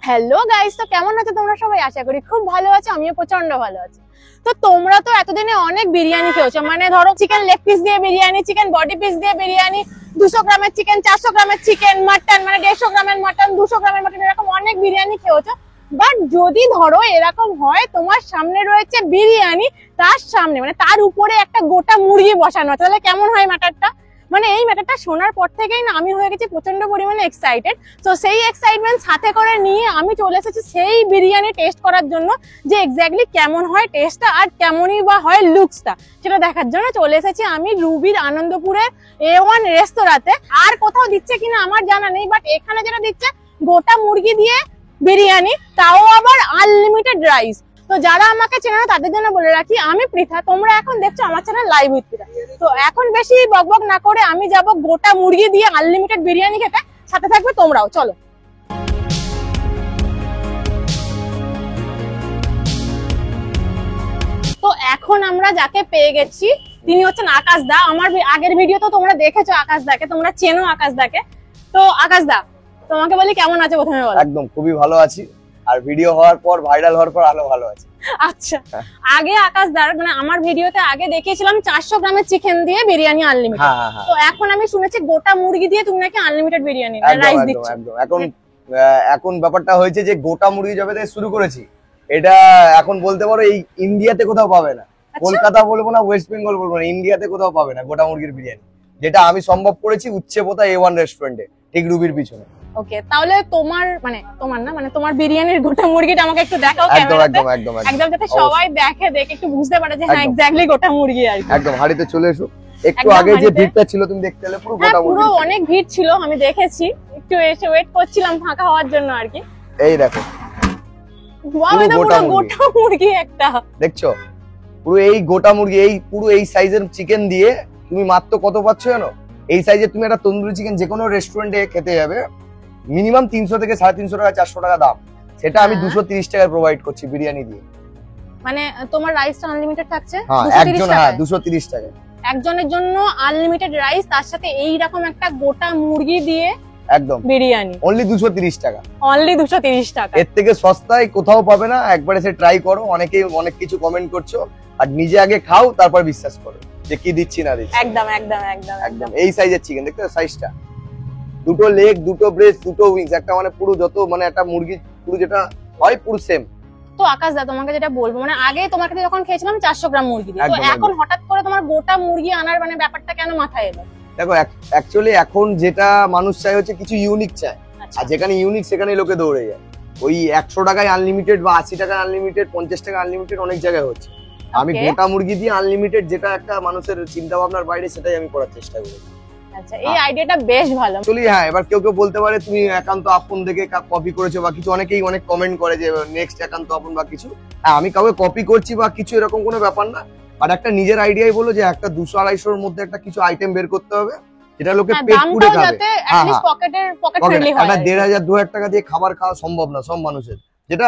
Hello guys, তো কেমন আছো তোমরা সবাই? আশা করি খুব ভালো আছো, আমিও প্রচন্ড ভালো আছি। তো তোমরা তো এতদিনে অনেক বিরিয়ানি খেয়েছো, মানে ধরো চিকেন লেগ পিস দিয়ে বিরিয়ানি, চিকেন বডি পিস দিয়ে বিরিয়ানি, 200 গ্রামের চিকেন, 400 গ্রামের চিকেন, মাটন মানে 150 গ্রামের মাটন, 200 গ্রামের মাটন, এরকম অনেক বিরিয়ানি খেয়েছো। বাট যদি ধরো এরকম হয় তোমার সামনে রয়েছে বিরিয়ানি, তার সামনে মানে তার উপরে একটা গোটা মুরগি বসানো আছে, তাহলে কেমন হয় ম্যাটারটা? মানে এই ম্যাটারটা শোনার পর থেকেই না আমি হয়ে গেছি প্রচন্ড পরিমাণে এক্সাইটেড। তো সেই এক্সাইটমেন্ট সাথে করে নিয়ে আমি চলে এসেছি সেই বিরিয়ানি টেস্ট করার জন্য, যে এক্স্যাক্টলি কেমন হয় টেস্টটা আর কেমনই বা হয় লুকসটা, সেটা দেখার জন্য চলে এসেছি আমি রুবির আনন্দপুরের A1 রেস্তোরাঁতে। আর কোথাও দিচ্ছে কিনা আমার জানা নেই, বাট এখানে যেটা দিচ্ছে গোটা মুরগি দিয়ে বিরিয়ানি, তাও আবার আনলিমিটেড রাইস। তো যারা আমাকে চেনে না তাদের জন্য বলে রাখি, আমি পৃথা, তোমরা এখন দেখছো আমার চ্যানেল লাইভ উইথ পৃথা। তো এখন বেশি বকবক না করে আমি যাব গোটা মুরগি দিয়ে আনলিমিটেড বিরিয়ানি খেতে, সাথে থাকবে তোমরাও, চলো। তো এখন আমরা যাকে পেয়ে গেছি তিনি হচ্ছেন আকাশ দা। আমার আগের ভিডিও তো তোমরা দেখেছো আকাশ দাকে, তোমরা চেনো আকাশ দাকে। তো আকাশ দা, তোমাকে বলি কেমন আছে প্রথমে বলো। একদম খুবই ভালো আছি, আর ভিডিও হওয়ার পর ভাইরাল হওয়ার পর আরো ভালো আছি। আচ্ছা, আগে আকাশ দার মানে আমার ভিডিওতে আগে দেখিয়েছিলাম 400 গ্রামের চিকেন দিয়ে বিরিয়ানি আনলিমিটেড। তো এখন আমি শুনেছি গোটা মুরগি দিয়ে তুমি নাকি আনলিমিটেড বিরিয়ানি রাইস দিচ্ছ। একদম এখন ব্যাপারটা হয়েছে যে গোটা মুরগি যবে থেকে শুরু করেছি, এটা এখন বলতে পারো এই ইন্ডিয়াতে কোথাও পাবে না। কলকাতা বলবো না, ওয়েস্ট বেঙ্গল বলবো না, ইন্ডিয়াতে কোথাও পাবে না গোটা মুরগির বিরিয়ানি, যেটা আমি সম্ভব করেছি উচ্চপোতা A1 রেস্টুরেন্টে, ঠিক রুবির পিছনে। ওকে, তাহলে তোমার বিরিয়ানির গোটা মুরগিটা আমাকে একটু দেখাও ক্যামেরাতে, একদম যাতে সবাই দেখে একটু বুঝতে পারে যে হ্যাঁ এক্স্যাক্টলি গোটা মুরগি আর কি। একদম হাড়িতে চলে এসো। একটু আগে যে ভিড়টা ছিল তুমি দেখতে পেলে, পুরো গোটা মুরগি, পুরো অনেক ভিড় ছিল, আমি দেখেছি। একটু এসে ওয়েট করছিলাম ফাঁকা হওয়ার জন্য আর কি। এই দেখো পুরো গোটা মুরগি একটা, দেখছো? পুরো এই গোটা মুরগি, এই পুরো এই সাইজের চিকেন দিয়ে তুমি মাত্র কত পাচ্ছ জানো? এই সাইজের তুমি একটা তন্দুরি চিকেন যে কোনো রেস্টুরেন্টে খেতে যাবে, মিনিমাম 300 থেকে 350 টাকা, 400 টাকা দাম, সেটা আমি 230 টাকায় প্রোভাইড করছি বিরিয়ানি দিয়ে। মানে তোমার রাইসটা আনলিমিটেড থাকছে? হ্যাঁ, একজন, হ্যাঁ 230 টাকা একজনের জন্য আনলিমিটেড রাইস, তার সাথে এই রকম একটা গোটা মুরগি দিয়ে একদম বিরিয়ানি, অনলি 230 টাকা। অনলি 230 টাকা, এর থেকে সস্তায় কোথাও পাবে না। একবার এসে ট্রাই করো, অনেকেই অনেক কিছু কমেন্ট করছো, আর নিজে আগে খাও তারপর বিশ্বাস করো যে কি দিচ্ছি না দিচ্ছি। একদম একদম একদম একদম এই সাইজের চিকেন, দেখতে সাইজটা, দুটো লেগ, দুটো ব্রেস্ট, দুটো উইংস, একটা মানে পুরো যত মানে একটা মুরগি পুরো যেটা হয় পুরো সেম। তো আকাশ দা, তোমাকে যেটা বলবো, মানে আগে তোমার কাছে যখন খেয়েছিলাম 400 গ্রাম মুরগি দিয়ে, তো এখন হঠাৎ করে তোমার গোটা মুরগি আনার মানে ব্যাপারটা কেন মাথায় এলো? দেখো, অ্যাকচুয়ালি এখন যেটা মানুষ চায় হচ্ছে কিছু ইউনিক চায়, আর যেখানে ইউনিক সেখানে লোকে দৌড়ে যায়। ওই 100 টাকায় আনলিমিটেড বা 80 টাকায় আনলিমিটেড, 50 টাকা আনলিমিটেড অনেক জায়গায় হচ্ছে। আমি গোটা মুরগি দিয়ে আনলিমিটেড, যেটা একটা মানুষের চিন্তা ভাবনার বাইরে, সেটাই আমি করার চেষ্টা করি। আচ্ছা, এই আইডিয়াটা বেশ ভালো। চলি, হ্যাঁ। এবার কেউ কেউ বলতে পারে তুমি একান্ত আপন দেখে কপি করেছো বা কিছু, অনেকেই অনেক কমেন্ট করে যে নেক্সট একান্ত আপন বা কিছু। হ্যাঁ, আমি কাউকে কপি করছি বা কিছু এরকম কোনো ব্যাপার না, আর একটা নিজের আইডিয়াই বলো যে একটা 200-250 মধ্যে একটা কিছু আইটেম বের করতে হবে যেটা লোকে পেট পুরে খাবে। পকেট ফ্রেন্ডলি হয়। একটা 1500-2000 টাকা দিয়ে খাবার খাওয়া সম্ভব না সব মানুষের, যেটা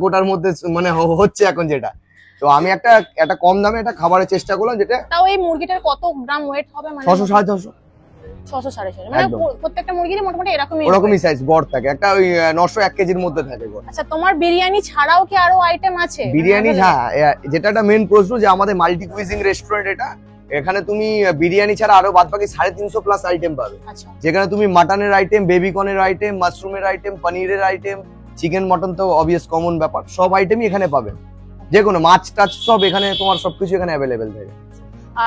গোটার মধ্যে মানে হচ্ছে এখন যেটা। তো আমি একটা কম দামে একটা খাবারের চেষ্টা করলাম, যেটা তাও এই মুরগিটার কত গ্রাম ওয়েট হবে? মানে 600-650, 600-650, মানে প্রত্যেকটা মুরগির মোটামুটি এরকমই সাইজ গড় থাকে, একটা ওই 900-1 কেজির মধ্যে থাকে গড়। আচ্ছা, তোমার বিরিয়ানি ছাড়াও কি আরো আইটেম আছে? বিরিয়ানি, হ্যাঁ, যেটা একটা মেইন প্রশ্ন, যে আমাদের মাল্টি কুইজিং রেস্টুরেন্ট এটা, এখানে তুমি বিরিয়ানি ছাড়া আরো বাদবাকি 350 প্লাস আইটেম পাবে। যেখানে তুমি মাটনের আইটেম, বেবি কর্নের আইটেম, মাশরুমের আইটেম, পনিরের আইটেম, চিকেন মটন তো অবভিয়াস কমন ব্যাপার, সব আইটেমই এখানে পাবে। যে কোনো মাছ টাছ সব এখানে, তোমার সবকিছু এখানে অ্যাভেলেবেল থাকে।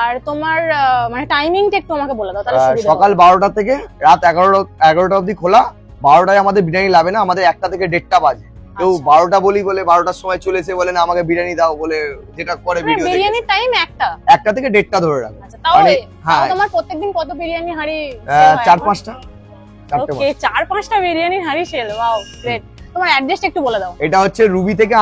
আর তোমার মানে টাইমিংটা একটু আমাকে বলে দাও তাহলে সুবিধা হবে। সকাল 12টা থেকে রাত 11টা অবধি খোলা। 12টায় আমাদের বিরিয়ানি লাগবে না, আমাদের 1টা থেকে 1:30 বাজে। কেউ 12টা বলি বলে 12টার সময় চলে এসে বলে না আমাকে বিরিয়ানি দাও বলে, যেটা করে ভিডিও। বিরিয়ানির টাইম 1টা থেকে 1:30 ধরে রাখো। আচ্ছা, তাও হ্যাঁ, তোমার প্রত্যেকদিন কত বিরিয়ানি হাঁড়ি? 4-5টা। ওকে, 4-5টা বিরিয়ানি হাঁড়ি সেল, ওয়াও গ্রেট। তোমার অ্যাড্রেসটা একটু বলে দাও। এটা হচ্ছে রুবি থেকে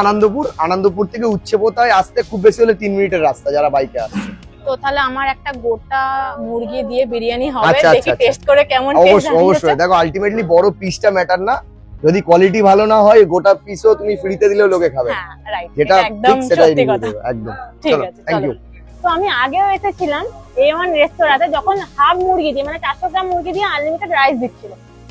আনন্দপুর থেকে উচ্চপোতায় আসতে খুব বেশি হলে 3 মিনিটের রাস্তা, যারা বাইকে আসছে। তো তাহলে আমার একটা গোটা মুরগি দিয়ে বিরিয়ানি হবে, দেখি টেস্ট করে কেমন টেস্ট। অবশ্যই দেখো, আলটিমেটলি বড় পিসটা ম্যাটার না, যদি কোয়ালিটি ভালো না হয় গোটা পিসও তুমি ফ্রিতে দিলেও লোকে খাবে। হ্যাঁ, রাইট, যেটা একদম সত্যি কথা, একদম ঠিক আছে। Thank you. তো আমি আগেও এসেছিলাম A1 রেস্তোরাঁতে, যখন হাফ মুরগি দিয়ে মানে 400 গ্রাম মুরগি দিয়ে আনলিমিটেড রাইস দিচ্ছিল।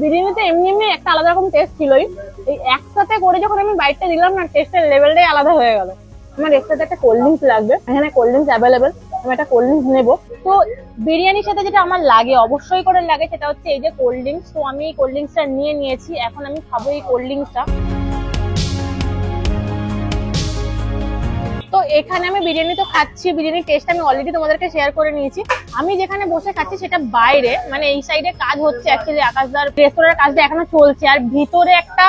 বিরিয়ানিতে এমনি এমনি একটা আলাদা রকম টেস্ট ছিলই, এই একসাথে করে যখন আমি বাইটটা দিলাম না, টেস্টের লেভেলটাই আলাদা হয়ে গেল। আমার এর সাথে একটা কোল্ড ড্রিঙ্কস লাগবে, এখানে কোল্ড ড্রিঙ্কস অ্যাভেলেবেল, আমি একটা কোল্ড ড্রিঙ্কস নেবো। তো বিরিয়ানির সাথে যেটা আমার লাগে, অবশ্যই করে লাগে, সেটা হচ্ছে এই যে কোল্ড ড্রিঙ্কস। তো আমি এই কোল্ড ড্রিঙ্কসটা নিয়ে নিয়েছি, এখন আমি খাবো এই কোল্ড ড্রিঙ্কসটা। তো এখানে আমি বিরিয়ানি তো খাচ্ছি, বিরিয়ানির টেস্ট আমি অলরেডি তোমাদেরকে শেয়ার করে নিয়েছি। আমি যেখানে বসে খাচ্ছি সেটা বাইরে, মানে এই সাইডে কাজ হচ্ছে অ্যাকচুয়ালি, আকাশদার রেস্তোরাঁর কাজটা এখনো চলছে, আর ভিতরে একটা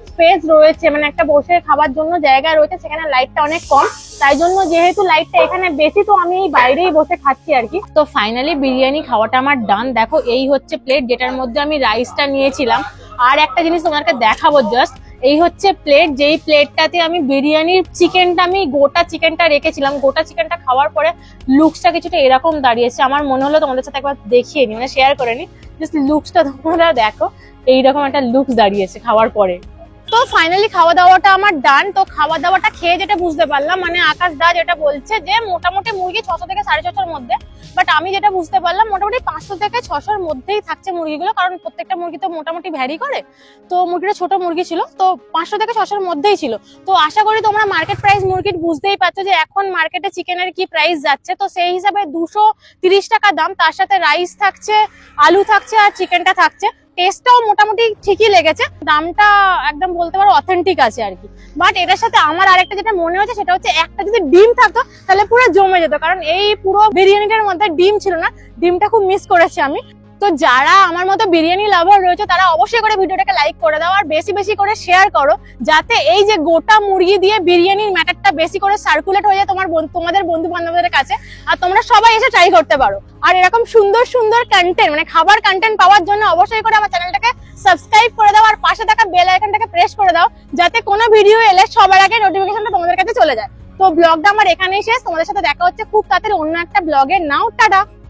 স্পেস রয়েছে, মানে একটা বসে খাবার জন্য জায়গা রয়েছে, সেখানে লাইটটা অনেক কম, তাই জন্য যেহেতু লাইটটা এখানে বেশি, তো আমি এই বাইরেই বসে খাচ্ছি আর কি। তো ফাইনালি বিরিয়ানি খাওয়াটা আমার ডান। দেখো এই হচ্ছে প্লেট, যেটার মধ্যে আমি রাইসটা নিয়েছিলাম। আর একটা জিনিস তোমাদেরকে দেখাবো জাস্ট, এই হচ্ছে প্লেট, যেই প্লেটটাতে আমি বিরিয়ানির চিকেনটা, আমি গোটা চিকেনটা রেখেছিলাম। গোটা চিকেনটা খাওয়ার পরে লুকসটা কিছুটা এরকম দাঁড়িয়েছে, আমার মনে হলো তোমাদের সাথে একবার দেখিয়ে নি, মানে শেয়ার করে নি। জাস্ট লুকসটা তোমরা দেখো, এইরকম একটা লুকস দাঁড়িয়েছে খাওয়ার পরে। তো ফাইনালি খাওয়া দাওয়াটা আমার ডান। তো খাওয়া দাওয়াটা খেয়ে যেটা বুঝতে পারলাম, মানে আকাশ দা যেটা বলছে যে মোটামুটি মুরগি 600 থেকে 650-র মধ্যে, বাট আমি যেটা বুঝতে পারলাম মোটামুটি 500 থেকে 600-র মধ্যেই থাকছে মুরগিগুলো, কারণ প্রত্যেকটা মুরগি তো মোটামুটি ভ্যারি করে। তো মুরগিটা ছোট মুরগি ছিল, তো 500 থেকে 600-র মধ্যেই ছিল। তো আশা করি তোমরা মার্কেট প্রাইস মুরগির বুঝতেই পারছো যে এখন মার্কেটে চিকেনের কি প্রাইস যাচ্ছে। তো সেই হিসাবে 230 টাকা দাম, তার সাথে রাইস থাকছে, আলু থাকছে, আর চিকেনটা থাকছে। টেস্টটাও মোটামুটি ঠিকই লেগেছে, দামটা একদম বলতে পারো অথেন্টিক আছে আর কি। বাট এটার সাথে আমার আরেকটা যেটা মনে হচ্ছে, সেটা হচ্ছে একটা যদি ডিম থাকতো তাহলে পুরো জমে যেত, কারণ এই পুরো বিরিয়ানিটার মধ্যে ডিম ছিল না, ডিমটা খুব মিস করেছি আমি। তো যারা আমার মতো বিরিয়ানি লাভার রয়েছে, তারা অবশ্যই করে ভিডিওটাকে লাইক করে দাও, আর বেশি বেশি করে শেয়ার করো, যাতে এই যে গোটা মুরগি দিয়ে বিরিয়ানির ম্যাটারটা বেশি করে সার্কুলেট হয়ে যায় তোমাদের বন্ধু বান্ধবদের কাছে, আর তোমরা সবাই এসে ট্রাই করতে পারো। আর এরকম সুন্দর সুন্দর কন্টেন্ট, মানে খাবার কন্টেন্ট পাওয়ার জন্য অবশ্যই করে আমার চ্যানেলটাকে সাবস্ক্রাইব করে দাও, আর পাশে থাকা বেল আইকনটাকে প্রেস করে দাও, যাতে কোনো ভিডিও এলে সবার আগে নোটিফিকেশনটা তোমাদের কাছে চলে যায়। তো ব্লগটা আমার এখানেই শেষ, তোমাদের সাথে দেখা হচ্ছে খুব তাড়াতাড়ি অন্য একটা ব্লগে। নাও টাটা।